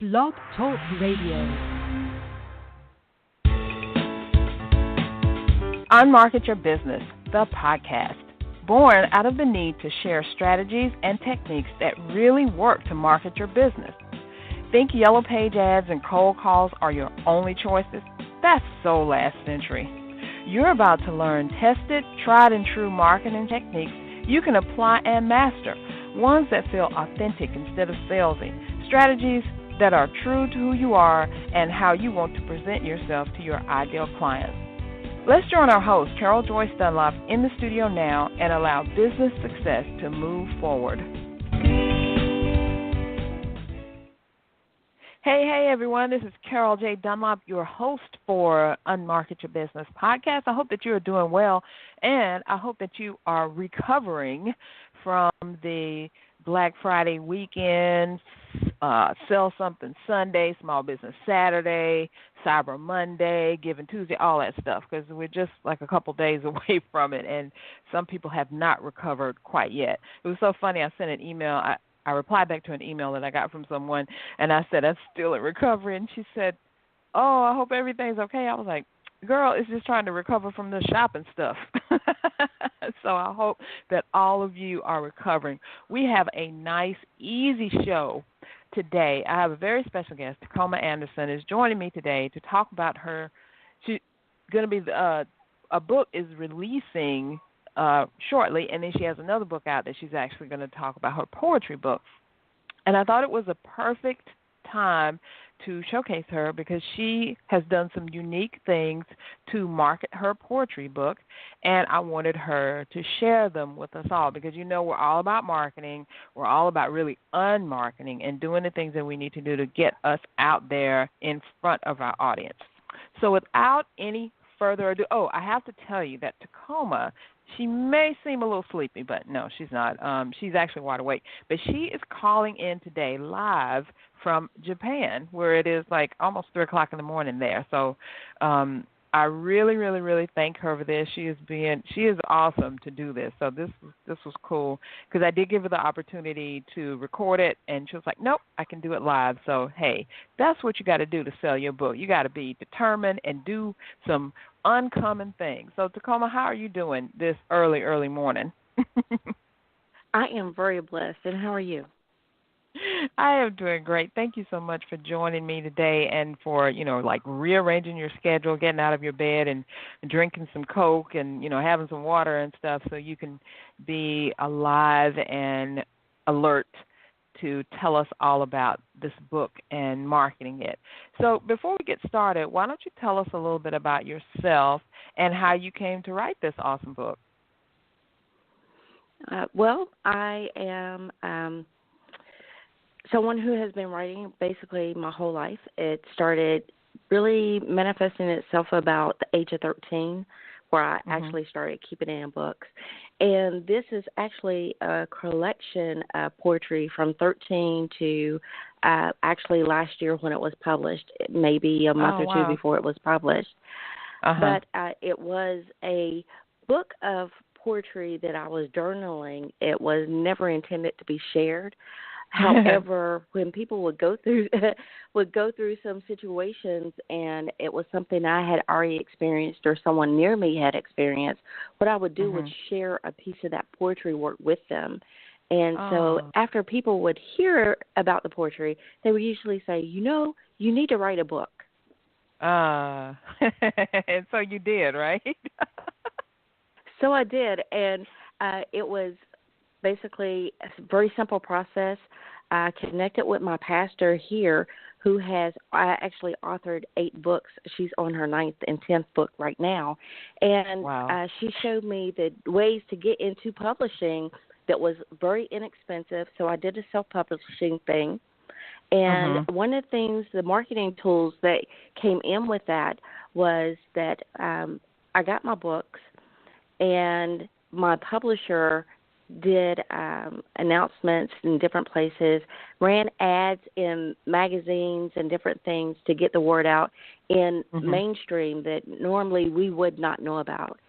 Blog Talk Radio. Unmarket Your Business, the podcast. Born out of the need to share strategies and techniques that really work to market your business. Think yellow page ads and cold calls are your only choices? That's so last century. You're about to learn tested, tried and true marketing techniques you can apply and master. Ones that feel authentic instead of salesy. Strategies that are true to who you are and how you want to present yourself to your ideal clients. Let's join our host, Carol Joyce Dunlop, in the studio now and allow business success to move forward. Hey, everyone. This is Carol J. Dunlop, your host for Unmarket Your Business podcast. I hope that you are doing well, and I hope that you are recovering from the Black Friday weekend, Sell Something Sunday, Small Business Saturday, Cyber Monday, Giving Tuesday, all that stuff, because we're just like a couple days away from it, and some people have not recovered quite yet. It was so funny. I sent an email. I replied back to an email that I got from someone, and I said, I'm still in recovery, and she said, oh, I hope everything's okay. I was like, girl, it's just trying to recover from the shopping stuff. So I hope that all of you are recovering. We have a nice, easy show today. I have a very special guest. Tacoma Anderson is joining me today to talk about her. She's going to be, a book is releasing shortly, and then she has another book out that she's actually going to talk about, her poetry book. And I thought it was a perfect time to showcase her because she has done some unique things to market her poetry book, and I wanted her to share them with us all because, you know, we're all about marketing. We're all about really unmarketing and doing the things that we need to do to get us out there in front of our audience. So without any further ado, I have to tell you that Tacoma, she may seem a little sleepy, but no, she's not. She's actually wide awake. But she is calling in today live from Japan, where it is like almost 3 o'clock in the morning there. So I really, really, really thank her for this. She is awesome to do this. So this was cool because I did give her the opportunity to record it, and she was like, nope, I can do it live. So, hey, that's what you got to do to sell your book. You got to be determined and do some uncommon things. So, Tacoma, how are you doing this early morning? I am very blessed, and how are you? I am doing great. Thank you so much for joining me today and for, rearranging your schedule, getting out of your bed and drinking some Coke and, having some water and stuff so you can be alive and alert to tell us all about this book and marketing it. So before we get started, why don't you tell us a little bit about yourself and how you came to write this awesome book? Well, I am someone who has been writing basically my whole life. It started really manifesting itself about the age of 13, where I actually started keeping it in books. And this is actually a collection of poetry from 13 to actually last year when it was published, maybe a month or two before it was published. But it was a book of poetry that I was journaling. It was never intended to be shared. However, when people would go through some situations and it was something I had already experienced or someone near me had experienced, what I would do was share a piece of that poetry work with them. And so after people would hear about the poetry, they would usually say, you need to write a book. And so you did, right? So I did, and it was basically a very simple process. I connected with my pastor here who has actually authored 8 books. She's on her 9th and 10th book right now. And she showed me the ways to get into publishing that was very inexpensive. So I did a self-publishing thing. And one of the things, the marketing tools that came in with that was that I got my books, and my publisher did announcements in different places, ran ads in magazines and different things to get the word out in mainstream that normally we would not know about.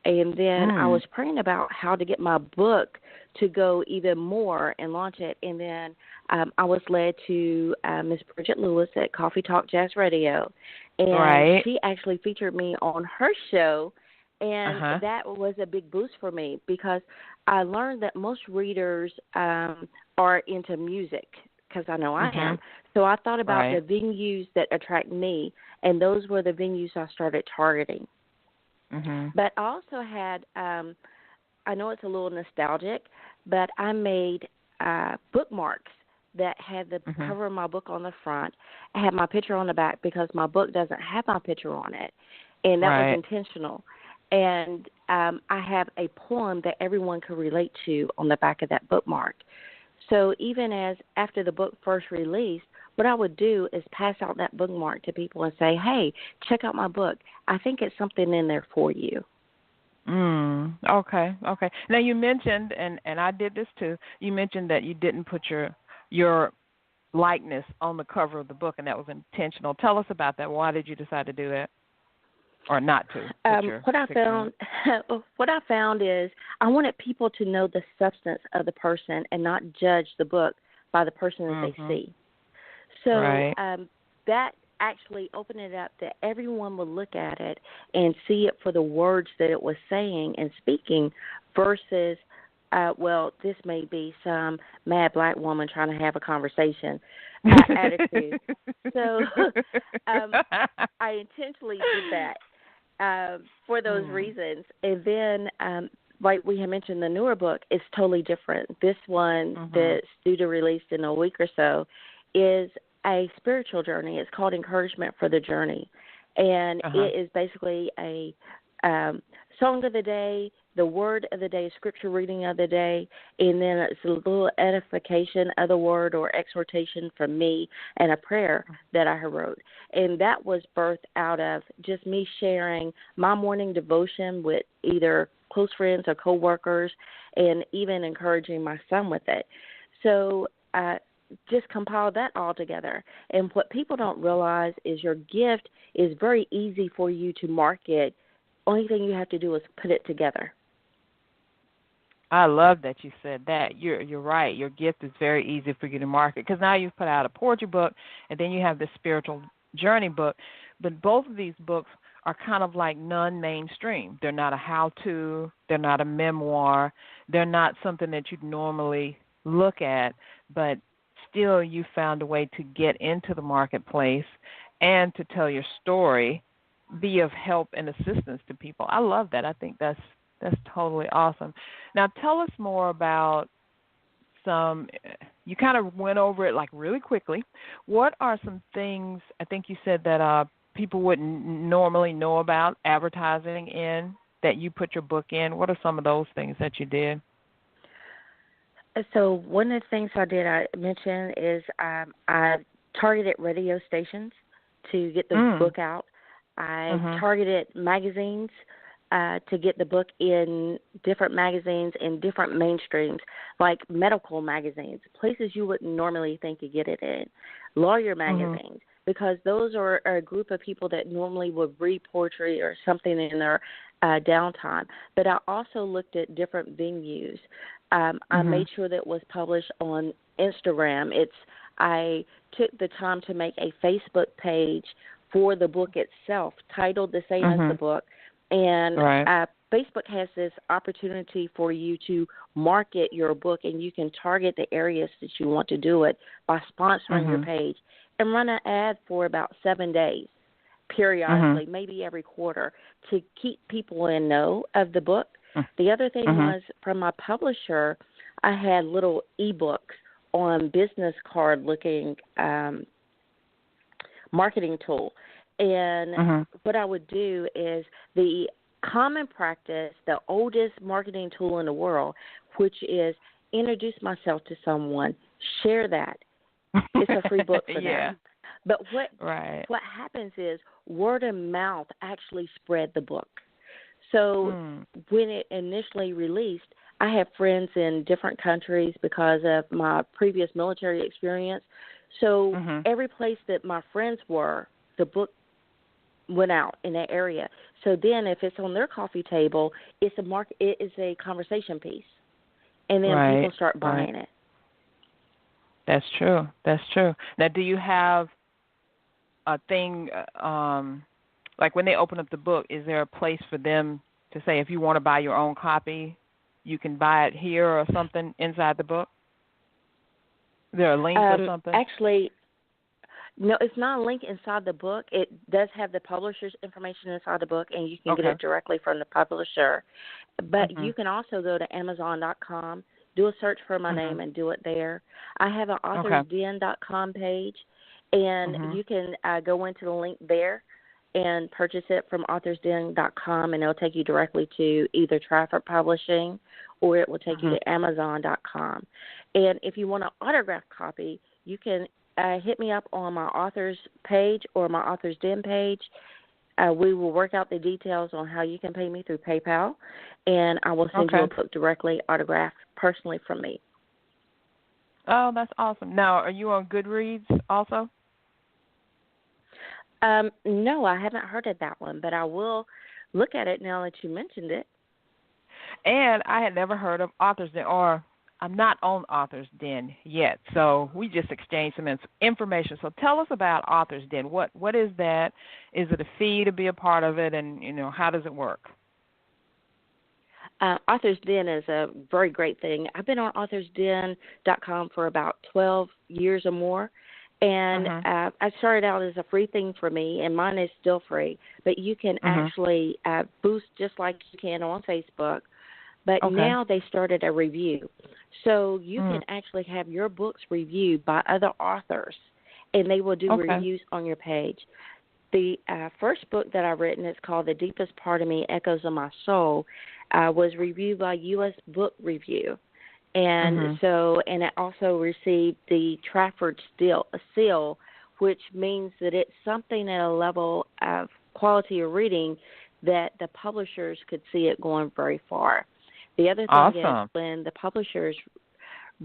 And then I was praying about how to get my book to go even more and launch it. And then I was led to Miss Bridget Lewis at Coffee Talk Jazz Radio, and Right. she actually featured me on her show, and Uh-huh. that was a big boost for me because I learned that most readers are into music, because I know I am. So I thought about Right. the venues that attract me, and those were the venues I started targeting. But I also had, I know it's a little nostalgic, but I made bookmarks that had the cover of my book on the front. I had my picture on the back because my book doesn't have my picture on it, and that was Right. intentional. And I have a poem that everyone could relate to on the back of that bookmark. So even as after the book first released, what I would do is pass out that bookmark to people and say, hey, check out my book. I think it's something in there for you. Okay. Now you mentioned, and I did this too, you mentioned that you didn't put your likeness on the cover of the book, and that was intentional. Tell us about that. Why did you decide to do that? Or not to put your what I picture found, on what I found is I wanted people to know the substance of the person and not judge the book by the person that they see. So Right. That actually opened it up that everyone would look at it and see it for the words that it was saying and speaking versus, well, this may be some mad black woman trying to have a conversation attitude. So I intentionally did that for those reasons. And then, like we had mentioned, the newer book is totally different. This one that's due to release in a week or so is a spiritual journey. It's called Encouragement for the Journey. And it is basically a song of the day, the word of the day, scripture reading of the day, and then it's a little edification of the word or exhortation from me and a prayer that I wrote. And that was birthed out of just me sharing my morning devotion with either close friends or coworkers and even encouraging my son with it. So just compile that all together. And what people don't realize is your gift is very easy for you to market. Only thing you have to do is put it together. I love that you said that. You're right. Your gift is very easy for you to market because now you've put out a poetry book and then you have this spiritual journey book. But both of these books are kind of like non-mainstream. They're not a how-to. They're not a memoir. They're not something that you'd normally look at, but still you found a way to get into the marketplace and to tell your story, be of help and assistance to people. I love that. I think that's totally awesome. Now tell us more about you kind of went over it like really quickly. What are some things, I think you said that people wouldn't normally know about advertising in, that you put your book in? What are some of those things that you did? So one of the things I mentioned is I targeted radio stations to get the book out. I targeted magazines to get the book in different magazines in different mainstreams, like medical magazines, places you wouldn't normally think you get it in, lawyer magazines, because those are a group of people that normally would read poetry or something in their downtime. But I also looked at different venues. I made sure that it was published on Instagram. I took the time to make a Facebook page for the book itself, titled the same as the book. And Facebook has this opportunity for you to market your book, and you can target the areas that you want to do it by sponsoring your page and run an ad for about 7 days periodically, maybe every quarter, to keep people in know of the book. The other thing was, from my publisher, I had little e-books on business card-looking marketing tool. And what I would do is the common practice, the oldest marketing tool in the world, which is introduce myself to someone, share that. It's a free book for them. But what happens is word of mouth actually spread the book. So when it initially released, I have friends in different countries because of my previous military experience. So every place that my friends were, the book went out in that area. So then if it's on their coffee table, it is a conversation piece. And then people start buying it. That's true. That's true. Now, do you have a thing, like when they open up the book, is there a place for them to say if you want to buy your own copy, you can buy it here or something inside the book? Is there a link or something? Actually, no, it's not a link inside the book. It does have the publisher's information inside the book, and you can get it directly from the publisher. But you can also go to Amazon.com, do a search for my name, and do it there. I have an AuthorsDen.com page, and you can go into the link there and purchase it from AuthorsDen.com, and it'll take you directly to either Traffic Publishing or it will take you to Amazon.com. And if you want an autographed copy, you can hit me up on my author's page or my Author's Den page. We will work out the details on how you can pay me through PayPal, and I will send you a book directly autographed personally from me. Oh, that's awesome. Now, are you on Goodreads also? No, I haven't heard of that one, but I will look at it now that you mentioned it. And I had never heard of Authors Den, or I'm not on Authors Den yet, so we just exchanged some information. So tell us about Authors Den. What is that? Is it a fee to be a part of it, and how does it work? Authors Den is a very great thing. I've been on AuthorsDen.com for about 12 years or more, and I started out as a free thing for me, and mine is still free. But you can actually boost just like you can on Facebook. But now they started a review. So you can actually have your books reviewed by other authors, and they will do reviews on your page. The first book that I've written is called The Deepest Part of Me, Echoes of My Soul, was reviewed by U.S. Book Review. And and it also received the Trafford Seal, which means that it's something at a level of quality of reading that the publishers could see it going very far. The other thing is when the publishers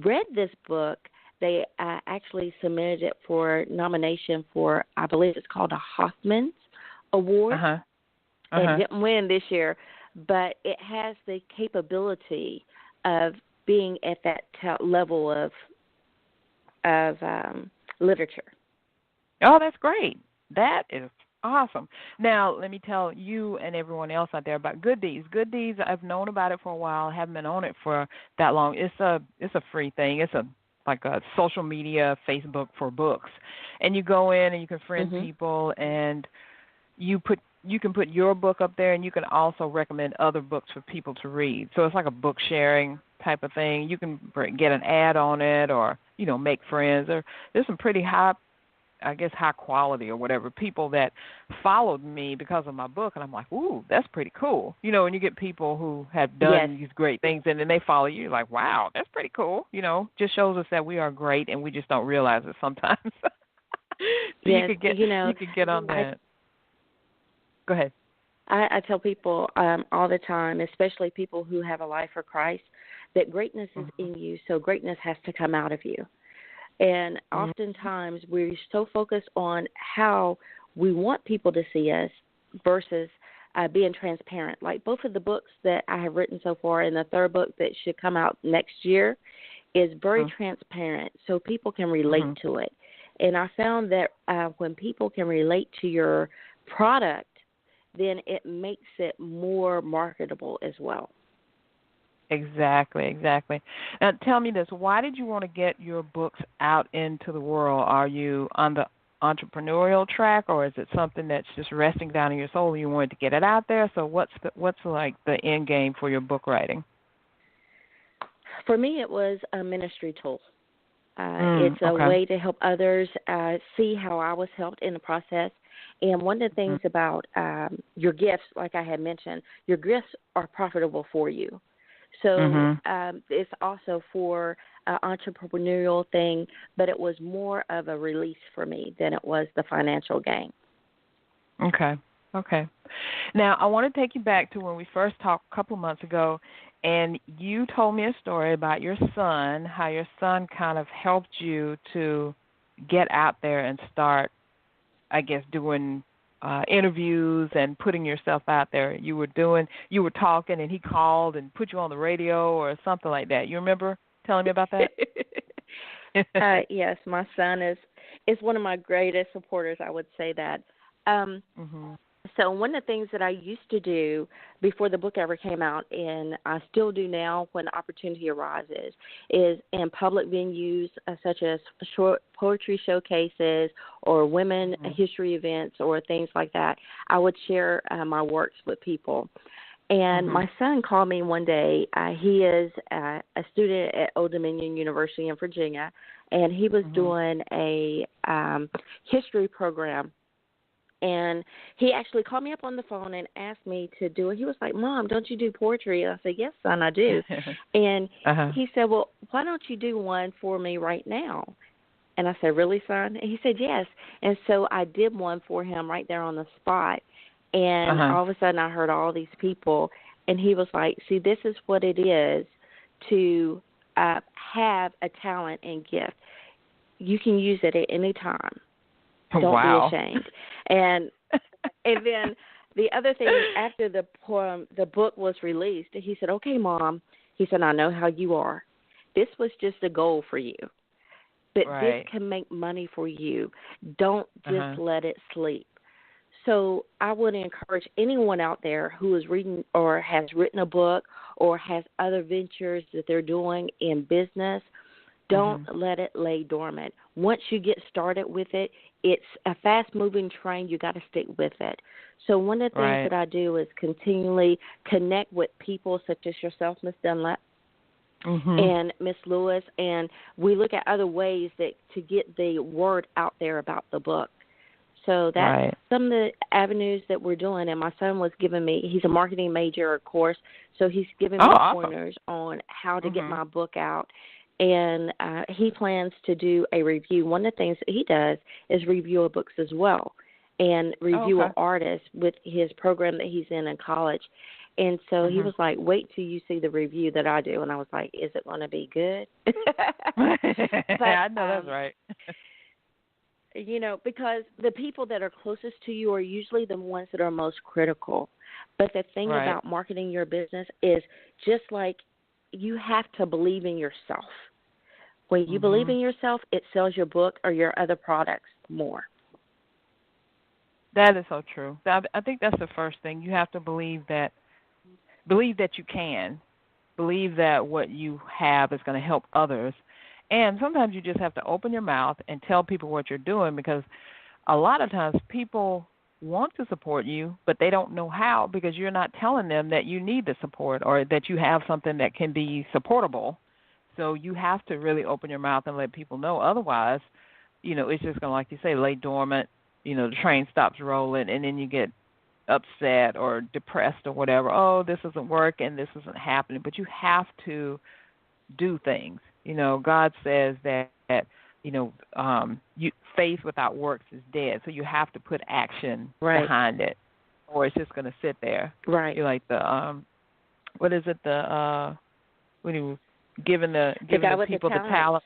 read this book, they actually submitted it for nomination for, I believe it's called a Hoffman's Award. It didn't win this year, but it has the capability of being at that level of literature. Oh, that's great. That is awesome. Now, let me tell you and everyone else out there about Good Deeds. Good Deeds, I've known about it for a while. I haven't been on it for that long. It's a free thing. It's like a social media Facebook for books. And you go in and you can friend people, and you can put your book up there, and you can also recommend other books for people to read. So it's like a book sharing type of thing. You can get an ad on it, or make friends. Or there's some pretty high quality or whatever people that followed me because of my book, and I'm like, ooh, that's pretty cool. And you get people who have done these great things, and then they follow you, like, wow, that's pretty cool. Just shows us that we are great, and we just don't realize it sometimes. So you could get on that. Go ahead. I tell people all the time, especially people who have a life for Christ, that greatness is in you, so greatness has to come out of you. And oftentimes we're so focused on how we want people to see us versus being transparent. Like both of the books that I have written so far, and the third book that should come out next year is very transparent, so people can relate to it. And I found that when people can relate to your product, then it makes it more marketable as well. Exactly. Now, tell me this. Why did you want to get your books out into the world? Are you on the entrepreneurial track, or is it something that's just resting down in your soul and you wanted to get it out there? So what's like the end game for your book writing? For me, it was a ministry tool. It's a way to help others see how I was helped in the process. And one of the things about your gifts, like I had mentioned, your gifts are profitable for you. So it's also for an entrepreneurial thing, but it was more of a release for me than it was the financial gain. Okay. Now, I want to take you back to when we first talked a couple of months ago, and you told me a story about your son, how your son kind of helped you to get out there and start, I guess, doing interviews and putting yourself out there. You were talking, and he called and put you on the radio or something like that. You remember telling me about that? Yes, my son is one of my greatest supporters. I would say that. Mhm. So one of the things that I used to do before the book ever came out, and I still do now when opportunity arises, is in public venues such as short poetry showcases or women history events or things like that, I would share my works with people. And my son called me one day. He is a student at Old Dominion University in Virginia, and he was doing a history program. And he actually called me up on the phone and asked me to do it. He was like, "Mom, don't you do poetry?" And I said, "Yes, son, I do." And he said, "Well, why don't you do one for me right now?" And I said, "Really, son?" And he said, "Yes." And so I did one for him right there on the spot. And all of a sudden I heard all these people, and he was like, "See, this is what it is to have a talent and gift. You can use it at any time. Don't be ashamed." And then the other thing, after the book was released, he said, "Okay, Mom," he said, "I know how you are. This was just a goal for you, but this can make money for you. Don't just let it sleep." So I would encourage anyone out there who is reading or has written a book or has other ventures that they're doing in business, don't let it lay dormant. Once you get started with it, it's a fast-moving train. You got to stick with it. So one of the things that I do is continually connect with people such as yourself, Miss Dunlap, and Miss Lewis, and we look at other ways that to get the word out there about the book. So that's some of the avenues that we're doing. And my son was giving me, he's a marketing major, of course, so he's giving me pointers on how to get my book out. And he plans to do a review. One of the things that he does is review books as well and review an artist with his program that he's in college. And so he was like, "Wait till you see the review that I do." And I was like, "Is it going to be good?" But, I know that's right. You know, because the people that are closest to you are usually the ones that are most critical. But the thing about marketing your business is just like you have to believe in yourself. When you believe in yourself, it sells your book or your other products more. That is so true. I think that's the first thing. You have to believe that you can. Believe that what you have is going to help others. And sometimes you just have to open your mouth and tell people what you're doing, because a lot of times people want to support you, but they don't know how, because you're not telling them that you need the support or that you have something that can be supportable. So you have to really open your mouth and let people know. Otherwise, it's just going to, like you say, lay dormant. The train stops rolling, and then you get upset or depressed or whatever. Oh, this isn't working, this isn't happening. But you have to do things. God says that faith without works is dead. So you have to put action behind it, or it's just going to sit there. Right. You're like the what is it? When you giving the people the talent.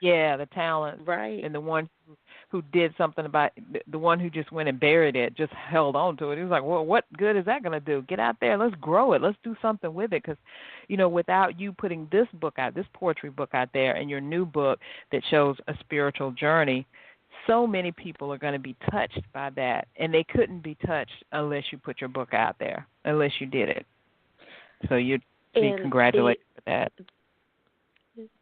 Yeah, the talent. Right. And the one who did something about the one who just went and buried it, just held on to it. He was like, "Well, what good is that going to do? Get out there, let's grow it, let's do something with it." Because, without you putting this book out, this poetry book out there, and your new book that shows a spiritual journey, so many people are going to be touched by that, and they couldn't be touched unless you put your book out there, unless you did it. So you'd be congratulated for that.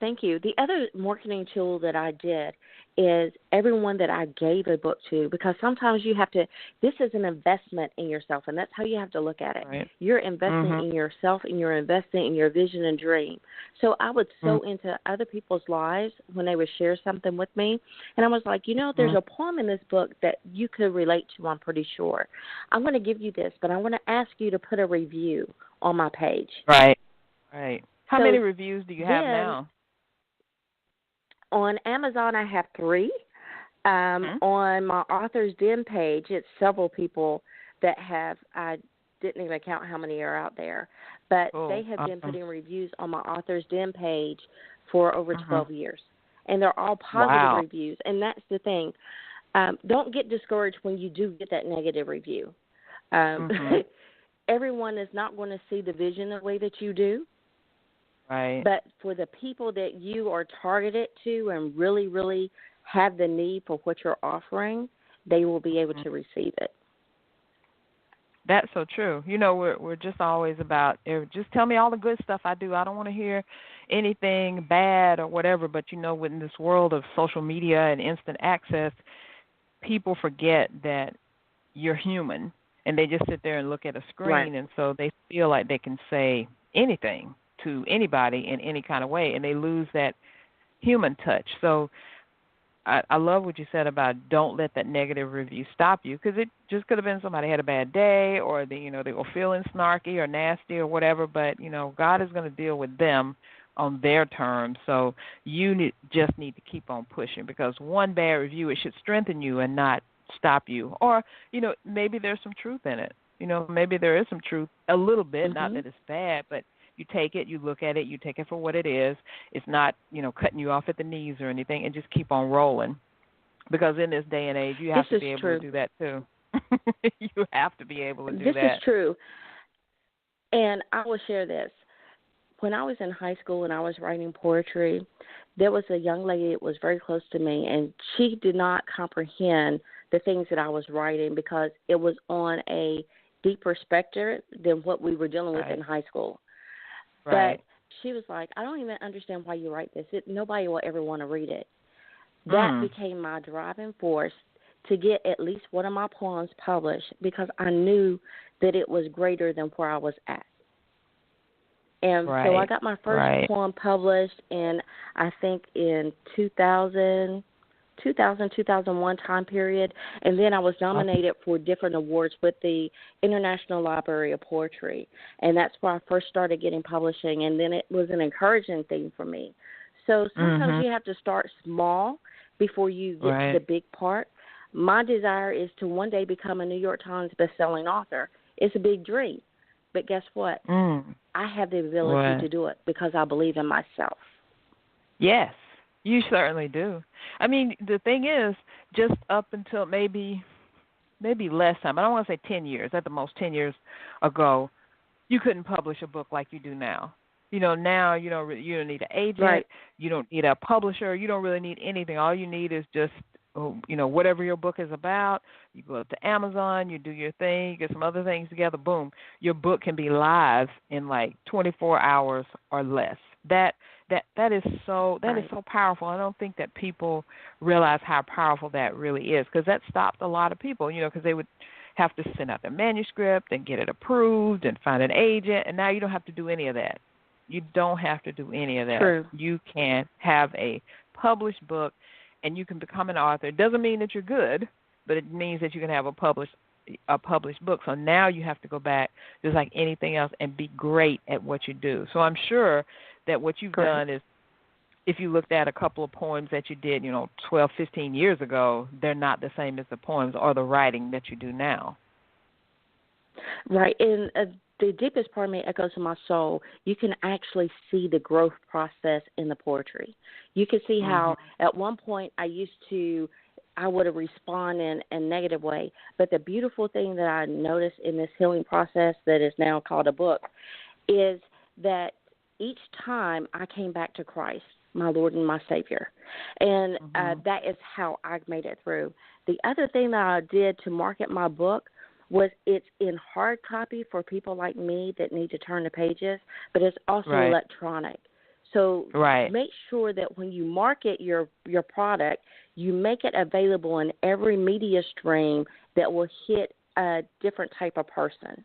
Thank you. The other marketing tool that I did is everyone that I gave a book to, because sometimes you have to, this is an investment in yourself, and that's how you have to look at it. Right. You're investing in yourself, and you're investing in your vision and dream. So I would sow into other people's lives when they would share something with me, and I was like, there's a poem in this book that you could relate to, I'm pretty sure. I'm going to give you this, but I want to ask you to put a review on my page. Right. How many reviews do you have now? On Amazon, I have 3. On my Author's Den page, it's several people that have, I didn't even count how many are out there, but they have been putting reviews on my Author's Den page for over 12 years. And they're all positive reviews. And that's the thing. Don't get discouraged when you do get that negative review. Everyone is not going to see the vision the way that you do. Right. But for the people that you are targeted to and really, really have the need for what you're offering, they will be able to receive it. That's so true. We're just always about just tell me all the good stuff I do. I don't want to hear anything bad or whatever. But in this world of social media and instant access, people forget that you're human, and they just sit there and look at a screen, Right. and so they feel like they can say anything to anybody in any kind of way, and they lose that human touch. So I love what you said about don't let that negative review stop you, because it just could have been somebody had a bad day, or they were feeling snarky or nasty or whatever. But God is going to deal with them on their terms. So you just need to keep on pushing, because one bad review, it should strengthen you and not stop you. Or maybe there's some truth in it. Maybe there is some truth, a little bit, not that it's bad, but you take it, you look at it, you take it for what it is. It's not, cutting you off at the knees or anything, and just keep on rolling. Because in this day and age, you have to be able to do that too. You have to be able to do that. This is true. And I will share this. When I was in high school and I was writing poetry, there was a young lady that was very close to me, and she did not comprehend the things that I was writing because it was on a deeper spectrum than what we were dealing with in high school. Right. But she was like, I don't even understand why you write this. Nobody will ever want to read it. That became my driving force to get at least one of my poems published, because I knew that it was greater than where I was at. And so I got my first poem published in, I think, in 2000, 2001 time period. And then I was nominated for different awards with the International Library of Poetry. And that's where I first started getting publishing. And then it was an encouraging thing for me. So sometimes you have to start small before you get to the big part. My desire is to one day become a New York Times bestselling author. It's a big dream. But guess what? I have the ability to do it because I believe in myself. Yes, you certainly do. I mean, the thing is, just up until maybe less time, I don't want to say 10 years, at the most 10 years ago, you couldn't publish a book like you do now. Now you don't need an agent, you don't need a publisher, you don't really need anything. All you need is just whatever your book is about. You go up to Amazon, you do your thing, you get some other things together, boom, your book can be live in like 24 hours or less. That is so powerful. I don't think that people realize how powerful that really is, because that stopped a lot of people, because they would have to send out their manuscript and get it approved and find an agent, and now you don't have to do any of that. You don't have to do any of that. True. You can have a published book, and you can become an author. It doesn't mean that you're good, but it means that you can have a published book. So now you have to go back, just like anything else, and be great at what you do. So I'm sure that what you've done is, if you looked at a couple of poems that you did, 12, 15 years ago, they're not the same as the poems or the writing that you do now. Right. And the deepest part of me echoes in my soul. You can actually see the growth process in the poetry. You can see how at one point I would have responded in a negative way. But the beautiful thing that I noticed in this healing process that is now called a book is that each time I came back to Christ, my Lord and my Savior. And that is how I made it through. The other thing that I did to market my book was it's in hard copy for people like me that need to turn the pages, but it's also electronic. So make sure that when you market your product, you make it available in every media stream that will hit a different type of person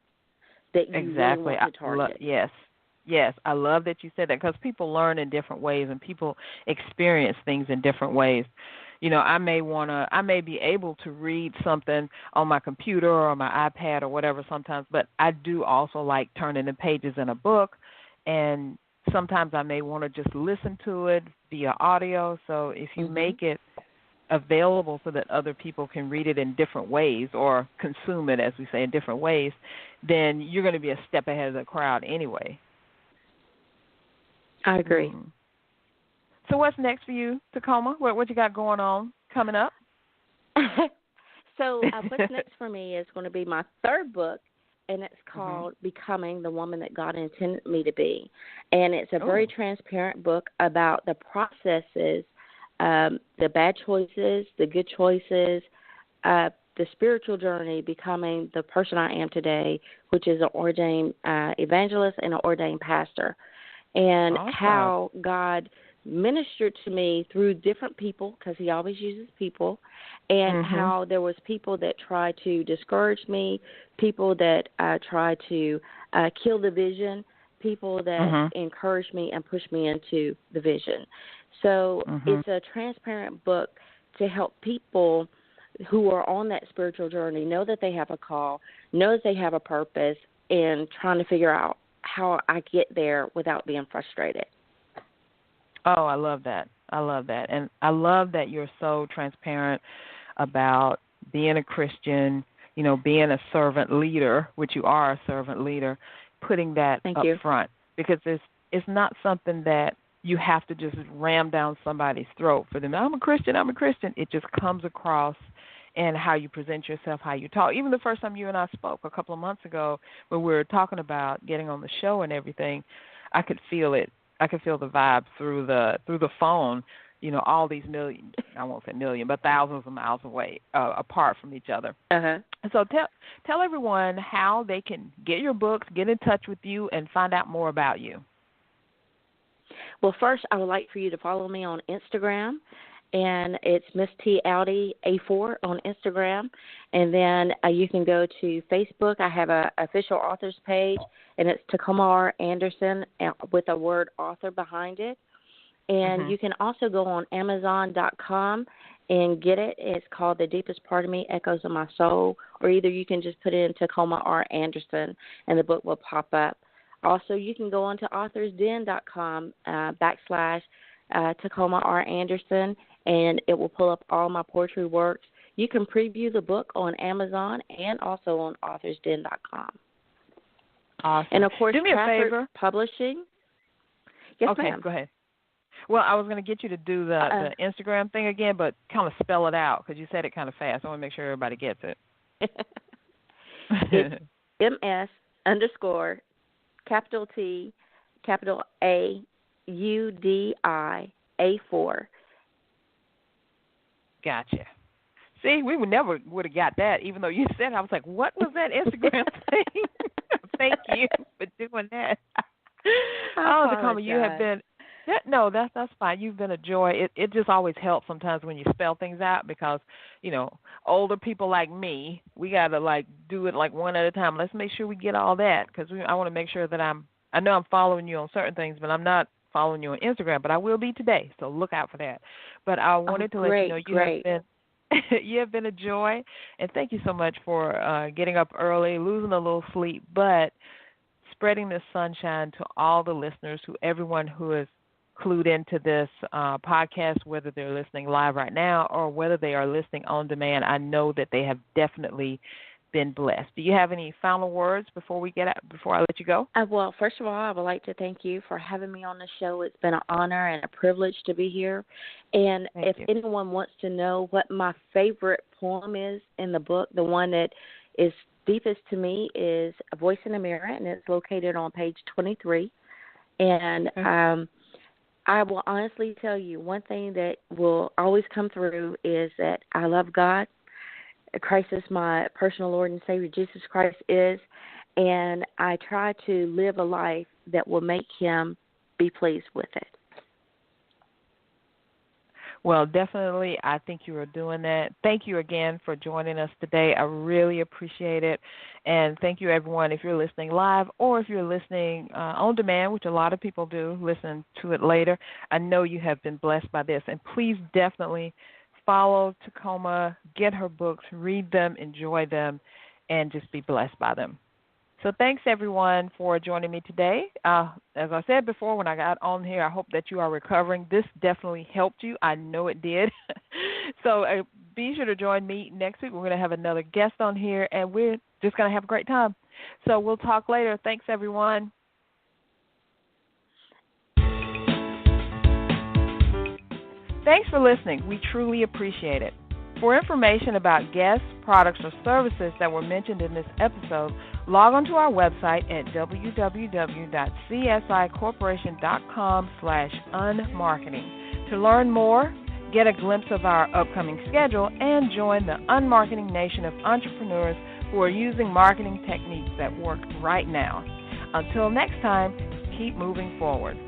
that you really want to target. Yes, I love that you said that, because people learn in different ways and people experience things in different ways. I may be able to read something on my computer or on my iPad or whatever sometimes, but I do also like turning the pages in a book, and sometimes I may want to just listen to it via audio. So if you make it available so that other people can read it in different ways, or consume it, as we say, in different ways, then you're going to be a step ahead of the crowd anyway. I agree. So what's next for you, Tacoma? What you got going on coming up? So what's next for me is going to be my third book, and it's called Becoming the Woman That God Intended Me to Be. And it's a very transparent book about the processes, the bad choices, the good choices, the spiritual journey, becoming the person I am today, which is an ordained evangelist and an ordained pastor, and how God ministered to me through different people, because he always uses people, and how there was people that tried to discourage me, people that tried to kill the vision, people that encouraged me and pushed me into the vision. So it's a transparent book to help people who are on that spiritual journey know that they have a call, know that they have a purpose, and trying to figure out how I get there without being frustrated. Oh, I love that. I love that. And I love that you're so transparent about being a Christian, you know, being a servant leader, which you are a servant leader, putting that up front, because it's not something that you have to just ram down somebody's throat for them. I'm a Christian. It just comes across in how you present yourself, how you talk. Even the first time you and I spoke a couple of months ago when we were talking about getting on the show and everything, I could feel it. I could feel the vibe through the phone, you know, all these million, I won't say million, but thousands of miles away, apart from each other. So tell everyone how they can get your books, get in touch with you, and find out more about you. Well, first, I would like for you to follow me on Instagram, and it's Miss T Audi A4 on Instagram. And then you can go to Facebook. I have an official author's page, and it's Tacoma Anderson with a word author behind it. And you can also go on Amazon.com and get it. It's called The Deepest Part of Me, Echoes of My Soul, or either you can just put in Tacoma R. Anderson, and the book will pop up. Also, you can go on to authorsden.com /Tacoma R. Anderson, and it will pull up all my poetry works. You can preview the book on Amazon and also on authorsden.com. Awesome. And, of course, do me a favor. Publishing. Yes, ma'am. Go ahead. Well, I was going to get you to do the Instagram thing again, but kind of spell it out because you said it kind of fast. I want to make sure everybody gets it. It's MS_ capital T, capital A, UDI, A4. Gotcha. See, we would never would have got that, even though you said it. I was like, what was that Instagram thing? Thank you for doing that. Oh, Tacoma, you have been. No, that's fine. You've been a joy. It just always helps sometimes when you spell things out because, you know, older people like me, we got to, like, do it, like, one at a time. Let's make sure we get all that because I want to make sure that I know I'm following you on certain things, but I'm not following you on Instagram, but I will be today, so look out for that. But I wanted to let you know you have been a joy, and thank you so much for getting up early, losing a little sleep, but spreading this sunshine to all the listeners, to everyone who is clued into this podcast, whether they're listening live right now or whether they are listening on demand. I know that they have definitely been blessed. Do you have any final words before I let you go? Well, first of all, I would like to thank you for having me on the show. It's been an honor and a privilege to be here. And if anyone wants to know what my favorite poem is in the book, the one that is deepest to me is A Voice in the Mirror, and it's located on page 23. And I will honestly tell you, one thing that will always come through is that I love God. Christ is my personal Lord and Savior. Jesus Christ is. And I try to live a life that will make him be pleased with it. Well, definitely, I think you are doing that. Thank you again for joining us today. I really appreciate it. And thank you, everyone, if you're listening live or if you're listening on demand, which a lot of people do, listen to it later. I know you have been blessed by this. And please definitely follow Tacoma, get her books, read them, enjoy them, and just be blessed by them. So thanks, everyone, for joining me today. As I said before when I got on here, I hope that you are recovering. This definitely helped you. I know it did. So be sure to join me next week. We're going to have another guest on here, and we're just going to have a great time. So we'll talk later. Thanks, everyone. Thanks for listening. We truly appreciate it. For information about guests, products, or services that were mentioned in this episode, log on to our website at www.csicorporation.com/unmarketing. To learn more, get a glimpse of our upcoming schedule, and join the unmarketing nation of entrepreneurs who are using marketing techniques that work right now. Until next time, keep moving forward.